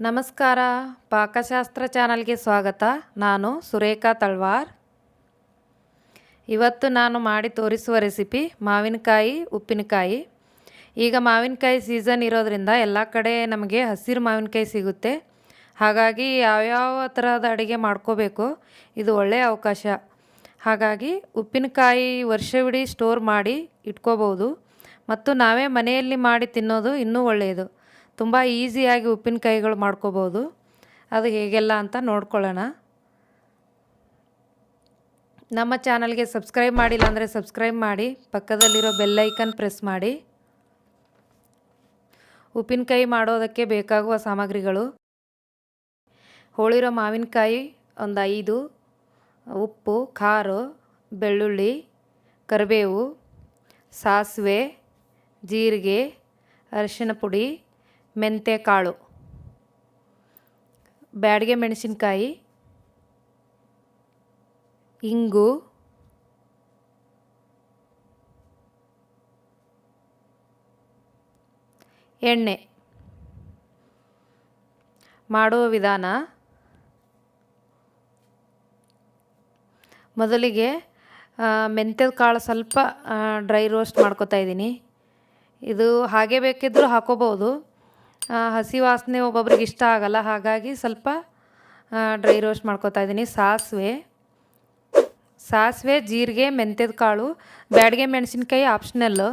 ನಮಸ್ಕಾರ. ಪಾಕಶಾಸ್ತ್ರ ಚಾನಲ್ಗೆ ಸ್ವಾಗತ. ನಾನು ಸುರೇಖಾ ತಳ್ವಾರ್. ಇವತ್ತು ನಾನು ಮಾಡಿ ತೋರಿಸುವ ರೆಸಿಪಿ ಮಾವಿನಕಾಯಿ ಉಪ್ಪಿನಕಾಯಿ. ಈಗ ಮಾವಿನಕಾಯಿ ಸೀಸನ್ ಇರೋದ್ರಿಂದ ಎಲ್ಲ ಕಡೆ ನಮಗೆ ಹಸಿರು ಮಾವಿನಕಾಯಿ ಸಿಗುತ್ತೆ. ಹಾಗಾಗಿ ಯಾವ್ಯಾವ ಥರದ ಅಡುಗೆ ಮಾಡ್ಕೋಬೇಕು, ಇದು ಒಳ್ಳೆಯ ಅವಕಾಶ. ಹಾಗಾಗಿ ಉಪ್ಪಿನಕಾಯಿ ವರ್ಷವಿಡೀ ಸ್ಟೋರ್ ಮಾಡಿ ಇಟ್ಕೋಬೋದು. ಮತ್ತು ನಾವೇ ಮನೆಯಲ್ಲಿ ಮಾಡಿ ತಿನ್ನೋದು ಇನ್ನೂ ಒಳ್ಳೆಯದು. ತುಂಬ ಈಸಿಯಾಗಿ ಉಪ್ಪಿನಕಾಯಿಗಳು ಮಾಡ್ಕೋಬೋದು. ಅದು ಹೇಗೆಲ್ಲ ಅಂತ ನೋಡ್ಕೊಳ್ಳೋಣ. ನಮ್ಮ ಚಾನಲ್ಗೆ ಸಬ್ಸ್ಕ್ರೈಬ್ ಮಾಡಿಲ್ಲ ಅಂದರೆ ಸಬ್ಸ್ಕ್ರೈಬ್ ಮಾಡಿ, ಪಕ್ಕದಲ್ಲಿರೋ ಬೆಲ್ ಐಕನ್ ಪ್ರೆಸ್ ಮಾಡಿ. ಉಪ್ಪಿನಕಾಯಿ ಮಾಡೋದಕ್ಕೆ ಬೇಕಾಗುವ ಸಾಮಗ್ರಿಗಳು: ಹೋಳಿರೋ ಮಾವಿನಕಾಯಿ ಒಂದು 5, ಉಪ್ಪು, ಖಾರ, ಬೆಳ್ಳುಳ್ಳಿ, ಕರಿಬೇವು, ಸಾಸಿವೆ, ಜೀರಿಗೆ, ಅರಿಶಿನ ಪುಡಿ, ಮೆಂತ್ಯ ಕಾಳು, ಬ್ಯಾಡಗೆ ಮೆಣಸಿನಕಾಯಿ, ಇಂಗು, ಎಣ್ಣೆ. ಮಾಡುವ ವಿಧಾನ: ಮೊದಲಿಗೆ ಮೆಂತ್ಯದ ಕಾಳು ಸ್ವಲ್ಪ ಡ್ರೈ ರೋಸ್ಟ್ ಮಾಡ್ಕೊತಾ ಇದ್ದೀನಿ. ಇದು ಹಾಗೆ ಬೇಕಿದ್ದರೂ ಹಾಕೋಬೋದು. ಹಸಿ ವಾಸನೆ ಒಬ್ಬೊಬ್ರಿಗೆ ಇಷ್ಟ ಆಗಲ್ಲ, ಹಾಗಾಗಿ ಸ್ವಲ್ಪ ಡ್ರೈ ರೋಸ್ಟ್ ಮಾಡ್ಕೊತಾ ಇದ್ದೀನಿ. ಸಾಸಿವೆ, ಜೀರಿಗೆ, ಮೆಂತ್ಯದ ಕಾಳು, ಬ್ಯಾಡಗೆ ಮೆಣಸಿನ್ಕಾಯಿ ಆಪ್ಷನಲ್ಲು.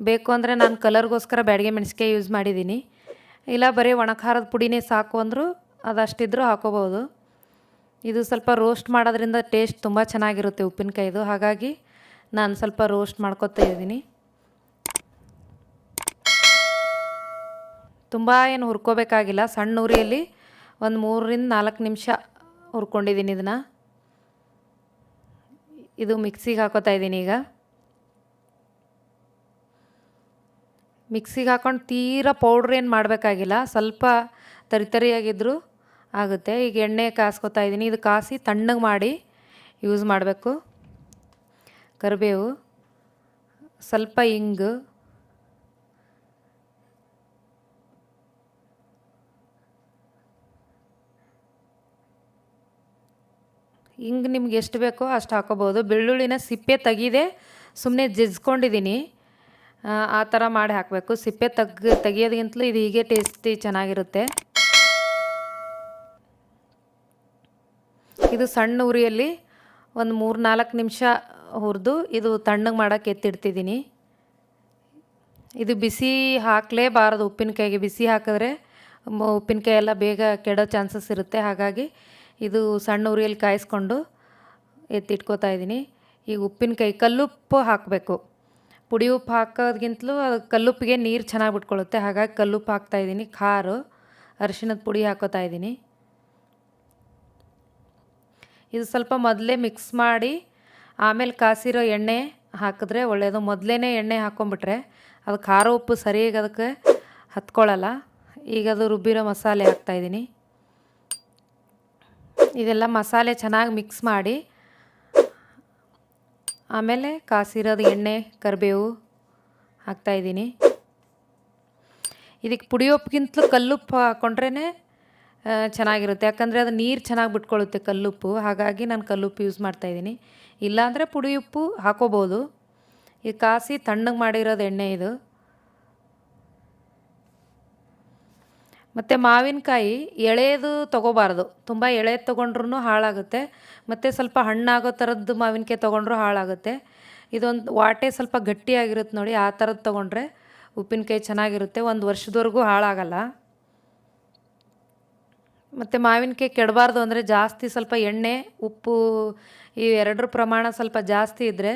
ಬೇಕು ಅಂದರೆ ನಾನು ಕಲರ್ಗೋಸ್ಕರ ಬ್ಯಾಡಗೆ ಮೆಣಸಿನ್ಕಾಯಿ ಯೂಸ್ ಮಾಡಿದ್ದೀನಿ. ಇಲ್ಲ ಬರೀ ಒಣ ಖಾರದ ಪುಡಿನೇ ಸಾಕು ಅಂದರೂ ಅದಷ್ಟಿದ್ರೂ ಹಾಕೋಬೋದು. ಇದು ಸ್ವಲ್ಪ ರೋಸ್ಟ್ ಮಾಡೋದ್ರಿಂದ ಟೇಸ್ಟ್ ತುಂಬ ಚೆನ್ನಾಗಿರುತ್ತೆ ಉಪ್ಪಿನಕಾಯಿದು. ಹಾಗಾಗಿ ನಾನು ಸ್ವಲ್ಪ ರೋಸ್ಟ್ ಮಾಡ್ಕೊತಾ ಇದ್ದೀನಿ. ತುಂಬ ಏನು ಹುರ್ಕೋಬೇಕಾಗಿಲ್ಲ. ಸಣ್ಣ ಉರಿಯಲ್ಲಿ ಒಂದು 3ರಿಂದ 4 ನಿಮಿಷ ಹುರ್ಕೊಂಡಿದ್ದೀನಿ ಇದನ್ನು. ಇದು ಮಿಕ್ಸಿಗೆ ಹಾಕೋತಾ ಇದ್ದೀನಿ. ಈಗ ಮಿಕ್ಸಿಗೆ ಹಾಕೊಂಡು ತೀರಾ ಪೌಡ್ರ್ ಏನು ಮಾಡಬೇಕಾಗಿಲ್ಲ, ಸ್ವಲ್ಪ ತರಿಯಾಗಿದ್ದರೂ ಆಗುತ್ತೆ. ಈಗ ಎಣ್ಣೆ ಕಾಸ್ಕೊತಾ ಇದ್ದೀನಿ. ಇದು ಕಾಸಿ ತಣ್ಣಗೆ ಮಾಡಿ ಯೂಸ್ ಮಾಡಬೇಕು. ಕರಿಬೇವು, ಸ್ವಲ್ಪ ಇಂಗು, ಹಿಂಗೆ ನಿಮ್ಗೆ ಎಷ್ಟು ಬೇಕೋ ಅಷ್ಟು ಹಾಕೋಬೋದು. ಬೆಳ್ಳುಳ್ಳಿನ ಸಿಪ್ಪೆ ತೆಗಿದೆ ಸುಮ್ಮನೆ ಜಜ್ಕೊಂಡಿದ್ದೀನಿ. ಆ ಥರ ಮಾಡಿ ಹಾಕಬೇಕು. ಸಿಪ್ಪೆ ತೆಗಿಯೋದಕ್ಕಿಂತಲೂ ಇದು ಹೀಗೆ ಟೇಸ್ಟಿ ಚೆನ್ನಾಗಿರುತ್ತೆ. ಇದು ಸಣ್ಣ ಉರಿಯಲ್ಲಿ ಒಂದು 3-4 ನಿಮಿಷ ಹುರಿದು ಇದು ತಣ್ಣಗೆ ಮಾಡೋಕ್ಕೆ ಎತ್ತಿಡ್ತಿದ್ದೀನಿ. ಇದು ಬಿಸಿ ಹಾಕಲೇಬಾರದು ಉಪ್ಪಿನಕಾಯಿಗೆ. ಬಿಸಿ ಹಾಕಿದ್ರೆ ಉಪ್ಪಿನಕಾಯಿ ಎಲ್ಲ ಬೇಗ ಕೆಡೋ ಚಾನ್ಸಸ್ ಇರುತ್ತೆ. ಹಾಗಾಗಿ ಇದು ಸಣ್ಣ ಉರಿಯಲ್ಲಿ ಕಾಯಿಸ್ಕೊಂಡು ಎತ್ತಿಟ್ಕೋತಾ ಇದ್ದೀನಿ. ಈಗ ಉಪ್ಪಿನಕಾಯಿ ಕಲ್ಲುಪ್ಪು ಹಾಕಬೇಕು. ಪುಡಿ ಉಪ್ಪು ಹಾಕೋದ್ಕಿಂತಲೂ ಕಲ್ಲುಪ್ಪಿಗೆ ನೀರು ಚೆನ್ನಾಗಿ ಬಿಟ್ಕೊಳ್ಳುತ್ತೆ. ಹಾಗಾಗಿ ಕಲ್ಲುಪ್ಪು ಹಾಕ್ತಾಯಿದ್ದೀನಿ. ಖಾರ, ಅರಿಶಿಣದ ಪುಡಿ ಹಾಕೋತಾ ಇದ್ದೀನಿ. ಇದು ಸ್ವಲ್ಪ ಮೊದಲೇ ಮಿಕ್ಸ್ ಮಾಡಿ ಆಮೇಲೆ ಕಾಸಿರೋ ಎಣ್ಣೆ ಹಾಕಿದ್ರೆ ಒಳ್ಳೆಯದು. ಮೊದಲೇ ಎಣ್ಣೆ ಹಾಕ್ಕೊಂಬಿಟ್ರೆ ಅದು ಖಾರ ಉಪ್ಪು ಸರಿಯಾಗಿ ಅದಕ್ಕೆ ಹತ್ಕೊಳ್ಳಲ್ಲ. ಈಗ ಅದು ರುಬ್ಬಿರೋ ಮಸಾಲೆ ಹಾಕ್ತಾಯಿದ್ದೀನಿ. ಇದೆಲ್ಲ ಮಸಾಲೆ ಚೆನ್ನಾಗಿ ಮಿಕ್ಸ್ ಮಾಡಿ ಆಮೇಲೆ ಕಾಸಿರೋದು ಎಣ್ಣೆ, ಕರಿಬೇವು ಹಾಕ್ತಾಯಿದ್ದೀನಿ. ಇದಕ್ಕೆ ಪುಡಿ ಉಪ್ಪಿಗಿಂತಲೂ ಕಲ್ಲುಪ್ಪು ಹಾಕ್ಕೊಂಡ್ರೇ ಚೆನ್ನಾಗಿರುತ್ತೆ. ಯಾಕಂದರೆ ಅದು ನೀರು ಚೆನ್ನಾಗಿ ಬಿಟ್ಕೊಳ್ಳುತ್ತೆ ಕಲ್ಲುಪ್ಪು. ಹಾಗಾಗಿ ನಾನು ಕಲ್ಲುಪ್ಪು ಯೂಸ್ ಮಾಡ್ತಾಯಿದ್ದೀನಿ. ಇಲ್ಲಾಂದರೆ ಪುಡಿ ಉಪ್ಪು ಹಾಕೋಬೋದು. ಇದು ಕಾಸಿ ತಣ್ಣಗೆ ಮಾಡಿರೋದು ಎಣ್ಣೆ ಇದು. ಮತ್ತು ಮಾವಿನಕಾಯಿ ಎಳೆದು ತೊಗೋಬಾರ್ದು. ತುಂಬ ಎಳೆದು ತೊಗೊಂಡ್ರೂ ಹಾಳಾಗುತ್ತೆ. ಮತ್ತು ಸ್ವಲ್ಪ ಹಣ್ಣಾಗೋ ಥರದ್ದು ಮಾವಿನಕಾಯಿ ತೊಗೊಂಡ್ರೂ ಹಾಳಾಗುತ್ತೆ. ಇದೊಂದು ವಾಟೆ ಸ್ವಲ್ಪ ಗಟ್ಟಿಯಾಗಿರುತ್ತೆ ನೋಡಿ, ಆ ಥರದ್ದು ತೊಗೊಂಡ್ರೆ ಉಪ್ಪಿನಕಾಯಿ ಚೆನ್ನಾಗಿರುತ್ತೆ. 1 ವರ್ಷದವರೆಗೂ ಹಾಳಾಗಲ್ಲ. ಮತ್ತು ಮಾವಿನಕಾಯಿ ಕೆಡಬಾರ್ದು ಅಂದರೆ ಜಾಸ್ತಿ ಸ್ವಲ್ಪ ಎಣ್ಣೆ, ಉಪ್ಪು ಈ ಎರಡರ ಪ್ರಮಾಣ ಸ್ವಲ್ಪ ಜಾಸ್ತಿ ಇದ್ದರೆ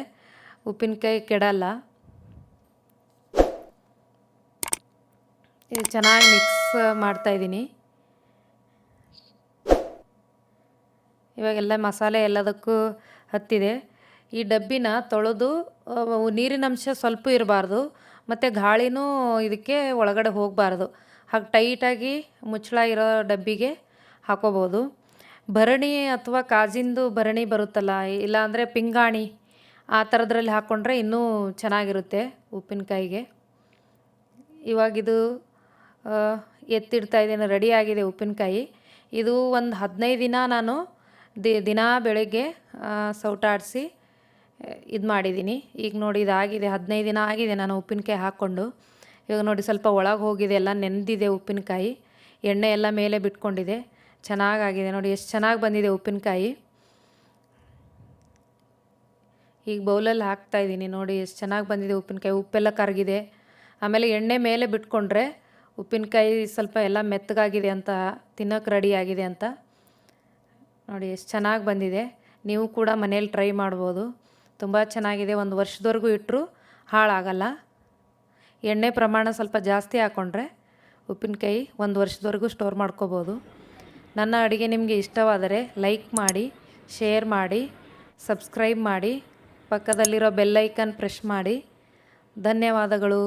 ಉಪ್ಪಿನಕಾಯಿ ಕೆಡಲ್ಲ. ಇದು ಚೆನ್ನಾಗಿ ಮಿಕ್ಸ್ ಮಾಡ್ತಾಯಿದ್ದೀನಿ. ಇವಾಗೆಲ್ಲ ಮಸಾಲೆ ಎಲ್ಲದಕ್ಕೂ ಹತ್ತಿದೆ. ಈ ಡಬ್ಬಿನ ತೊಳೆದು ನೀರಿನಂಶ ಸ್ವಲ್ಪ ಇರಬಾರ್ದು, ಮತ್ತು ಗಾಳಿನೂ ಇದಕ್ಕೆ ಒಳಗಡೆ ಹೋಗಬಾರ್ದು. ಹಾಗೆ ಟೈಟಾಗಿ ಮುಚ್ಚಳ ಇರೋ ಡಬ್ಬಿಗೆ ಹಾಕೋಬೋದು. ಭರಣಿ ಅಥವಾ ಕಾಜಿಂದು ಭರಣಿ ಬರುತ್ತಲ್ಲ, ಇಲ್ಲಾಂದರೆ ಪಿಂಗಾಣಿ, ಆ ಥರದ್ರಲ್ಲಿ ಹಾಕ್ಕೊಂಡ್ರೆ ಇನ್ನೂ ಚೆನ್ನಾಗಿರುತ್ತೆ ಉಪ್ಪಿನಕಾಯಿಗೆ. ಇವಾಗಿದು ಎತ್ತಿಡ್ತಾ ಇದ್ದೀನಿ. ರೆಡಿ ಆಗಿದೆ ಉಪ್ಪಿನಕಾಯಿ. ಇದು ಒಂದು 15 ದಿನ ನಾನು ದಿನ ಬೆಳಗ್ಗೆ ಸೌಟ ಆಡಿಸಿ ಇದು ಮಾಡಿದ್ದೀನಿ. ಈಗ ನೋಡಿ ಇದಾಗಿದೆ, 15 ದಿನ ಆಗಿದೆ ನಾನು ಉಪ್ಪಿನಕಾಯಿ ಹಾಕ್ಕೊಂಡು. ಇವಾಗ ನೋಡಿ ಸ್ವಲ್ಪ ಒಳಗೆ ಹೋಗಿದೆ, ಎಲ್ಲ ನೆಂದಿದೆ ಉಪ್ಪಿನಕಾಯಿ, ಎಣ್ಣೆ ಎಲ್ಲ ಮೇಲೆ ಬಿಟ್ಕೊಂಡಿದೆ. ಚೆನ್ನಾಗಾಗಿದೆ ನೋಡಿ, ಎಷ್ಟು ಚೆನ್ನಾಗಿ ಬಂದಿದೆ ಉಪ್ಪಿನಕಾಯಿ. ಈಗ ಬೌಲಲ್ಲಿ ಹಾಕ್ತಾಯಿದ್ದೀನಿ. ನೋಡಿ ಎಷ್ಟು ಚೆನ್ನಾಗಿ ಬಂದಿದೆ ಉಪ್ಪಿನಕಾಯಿ, ಉಪ್ಪೆಲ್ಲ ಕರಗಿದೆ. ಆಮೇಲೆ ಎಣ್ಣೆ ಮೇಲೆ ಬಿಟ್ಕೊಂಡ್ರೆ ಉಪ್ಪಿನಕಾಯಿ ಸ್ವಲ್ಪ ಎಲ್ಲ ಮೆತ್ತಗಾಗಿದೆ ಅಂತ, ತಿನ್ನೋಕೆ ರೆಡಿ ಆಗಿದೆ ಅಂತ. ನೋಡಿ ಎಷ್ಟು ಚೆನ್ನಾಗಿ ಬಂದಿದೆ. ನೀವು ಕೂಡ ಮನೇಲಿ ಟ್ರೈ ಮಾಡ್ಬೋದು, ತುಂಬ ಚೆನ್ನಾಗಿದೆ. 1 ವರ್ಷದವರೆಗೂ ಇಟ್ಟರು ಹಾಳಾಗಲ್ಲ. ಎಣ್ಣೆ ಪ್ರಮಾಣ ಸ್ವಲ್ಪ ಜಾಸ್ತಿ ಹಾಕ್ಕೊಂಡ್ರೆ ಉಪ್ಪಿನಕಾಯಿ 1 ವರ್ಷದವರೆಗೂ ಸ್ಟೋರ್ ಮಾಡ್ಕೋಬೋದು. ನನ್ನ ಅಡುಗೆ ನಿಮಗೆ ಇಷ್ಟವಾದರೆ ಲೈಕ್ ಮಾಡಿ, ಶೇರ್ ಮಾಡಿ, ಸಬ್ಸ್ಕ್ರೈಬ್ ಮಾಡಿ, ಪಕ್ಕದಲ್ಲಿರೋ ಬೆಲ್ ಐಕನ್ ಪ್ರೆಸ್ ಮಾಡಿ. ಧನ್ಯವಾದಗಳು.